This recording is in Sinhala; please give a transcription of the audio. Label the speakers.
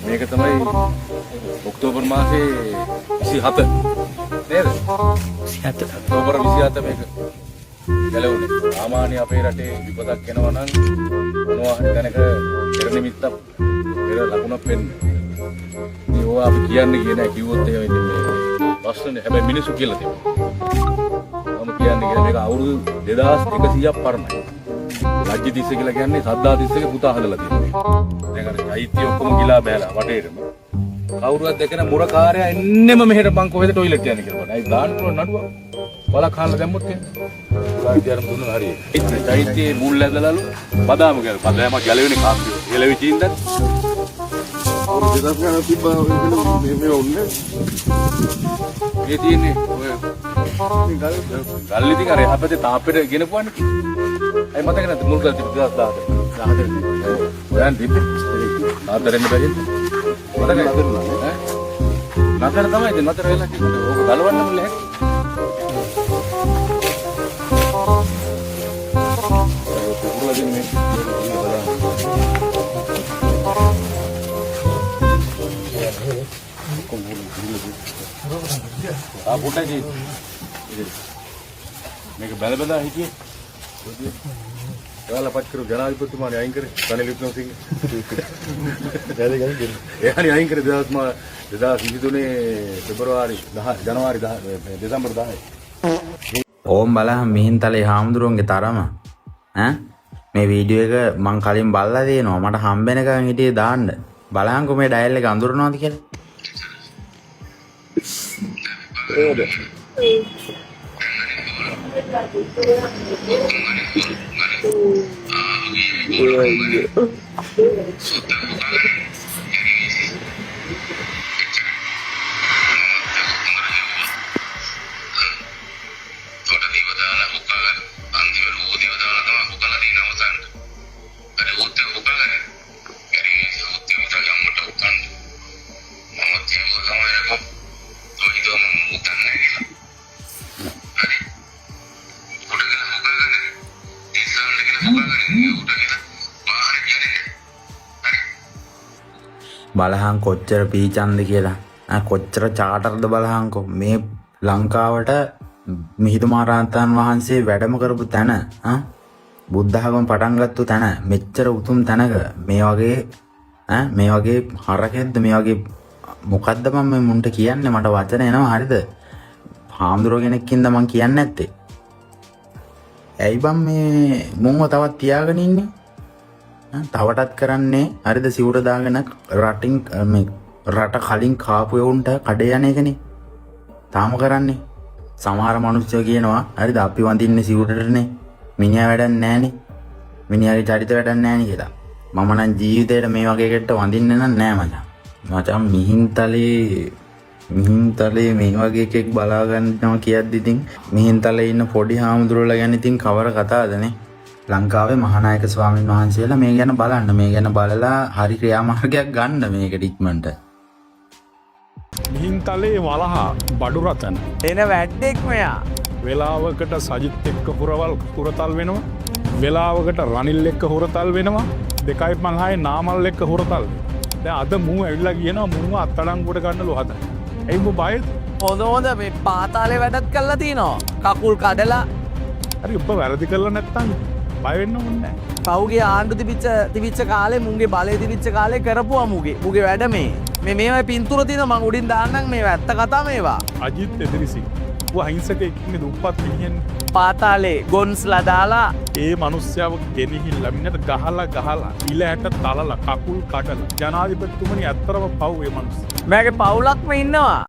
Speaker 1: මේක තමයි ඔක්තෝබර් මාසේ 27 නේද? 27 ඔක්තෝබර් 27 මේක ගැලවුණේ. සාමාන්‍ය අපේ රටේ විපතක් එනවා නම් මොනවා හරි තැනක පෙර නිමිත්තක් පෙර ලකුණක් වෙන්නේ. මේ ඕවා අපි කියන්නේ නෑ කිව්වොත් එහෙම ඉතින් මේ ප්‍රශ්නේ. හැබැයි මිනිස්සු කියලා තියෙනවා. මම කියන්නේ මේක අවුරුදු 2100ක් පරණයි. රාජ්‍ය තිස්ස කියලා කියන්නේ සද්දා තිස්සගේ පුතා හදලා තියෙනවා. දැන් අර චෛත්‍ය ඔක්කොම ගිලා බෑලා වටේටම. කවුරුවත් දැකන මුරකාරයා එන්නෙම මෙහෙට බං කොහෙද টয়ලට් යන්නේ කියලා බලන්න. අයි දාන්න පුළුවන් නඩුවක්. බලක් හාලා දැම්මොත් එන්නේ. රාජ්‍යයන් දුන්න හරියි. ඉතින් චෛත්‍යයේ මුල් ඇදලාලු බදාම ගල. බදාම ගැලවෙන්නේ කාපියෝ. එළවි චින්දත්. ඔය දෙදස් ගන්න තිබ්බා මේ ඔන්නේ. මේ තියෙන්නේ ඔය ගල් ඉතින් අර අපිට තාප්පෙට ගෙනපුවානේ. අයි මතක නැද්ද මුල් ගල් තිබ්බ 2014. ඔයන් තිබ්බේ. ආදරෙන්න බැරි. මතකයි ඈ? නතර තමයි ඉතින් නතර වෙලා කිව්වේ. ඕක ගලවන්න මුල්ල හැටි. පුරුවදින් මේ පොටයි මේක බැල බැලලා හිටියේ. ඔයාලා පත් කරු ජනාධිපතිතුමානේ අයින් කරේ රනිල් වික්‍රමසිංහ. එයානේ අයින් කරේ 2023 පෙබරවාරි 10 ජනවාරි 10 දෙසැම්බර් 10.
Speaker 2: ඕම් බලහන් මිහින්තලේ හාමුදුරුවන්ගේ තරම ඈ මේ වීඩියෝ එක මං කලින් බලලා තියෙනවා. මට හම්බෙනකන් හිටියේ දාන්න. බලහන්කෝ මේ ඩයල් එක අඳුරනවාද කියලා.
Speaker 3: ඒද
Speaker 2: බලහන් කොච්චර පීචන්ද කියලා. කොච්චර චාටර්ද බලහන්කෝ මේ ලංකාවට මිහිඳු මහරහතන් වහන්සේ වැඩම කරපු තැන බුද්ධඝම පටන් ගත්තු තැන මෙච්චර උතුම් තැනක මේ වගේ හරකෙද්ද මේ වගේ මොකද්ද මම මේ මුන්ට කියන්නේ. මට වචන එනවා හරිද? හාමුදුරුවෝ කෙනෙක්ින්ද මං කියන්නේ නැත්තේ. ඇයි බම් මේ මුන්ව තවත් තියාගෙන ඉන්නේ? තවටත් කරන්නේ හරිද? සිවුර දාගෙන රටින් මේ රට කලින් කාපු යවුන්ට කඩේ යන එකනේ තාම කරන්නේ. සමහර මිනිස්සු කියනවා හරිද අපි වඳින්නේ සිවුරටනේ, මිනිහා වැඩක් නැහනේ, මිනිහාගේ චරිත වැඩක් නැහනේ කියලා. මම නම් ජීවිතේට මේ වගේ එකට වඳින්නේ නැහැ මචං. මිහින්තලේ මේ වගේ එකෙක් බලා ගන්නවා කියද්දි ඉතින් මිහින්තලේ ඉන්න පොඩි හාමුදුරුවෝලා ගැන ඉතින් කවර කතාවදනේ. ලංකාවේ මහානායක ස්වාමීන් වහන්සේලා මේ ගැන බලන්න, මේ ගැන බලලා හරි ක්‍රියාමාර්ගයක් ගන්න මේකට ඉක්මනට.
Speaker 4: මිහින්තලේ වලහා බඩු රතන
Speaker 5: එන වැඩෙක් මෙයා.
Speaker 4: වෙලාවකට සජිත් එක්ක හුරතල් වෙනවා, වෙලාවකට රනිල් එක්ක හුරතල් වෙනවා, 2.50 නාමල් එක්ක හුරතල්. දැන් අද මූ ඇවිල්ලා කියනවා මූව අත්අඩංගුවට ගන්නලු හදන. එයි මූ බයද?
Speaker 5: හොඳ මේ පාතාලේ වැඩත් කරලා තිනවා. කකුල් කඩලා.
Speaker 4: හරි ඔබ වැරදි කරලා නැත්තම් බය වෙන්න ඕනේ නැහැ.
Speaker 5: පෞගේ ආණ්ඩු තිබිච්ච කාලේ මුන්ගේ බලය තිබිච්ච කාලේ කරපුවා මුගේ වැඩ මේවා පින්තූර තියෙන මං උඩින් දාන්නම් මේවා ඇත්ත කතා මේවා.
Speaker 4: අජිත් එදිරිසිංහ ඌ අහිංසකෙක් ඉන්නේ දුප්පත් මිනිහෙන්.
Speaker 5: පාතාලේ ගොන්ස්ලා දාලා
Speaker 4: ඒ මිනිස්යාව ගෙනහිල්ලා මිනිහට ගහලා ඉල ඇට තලලා කකුල් කඩලා ජනාධිපතිතුමනි ඇත්තරම පව් ඒ මිනිස්සු.
Speaker 5: මගේ පවුලක්ම ඉන්නවා.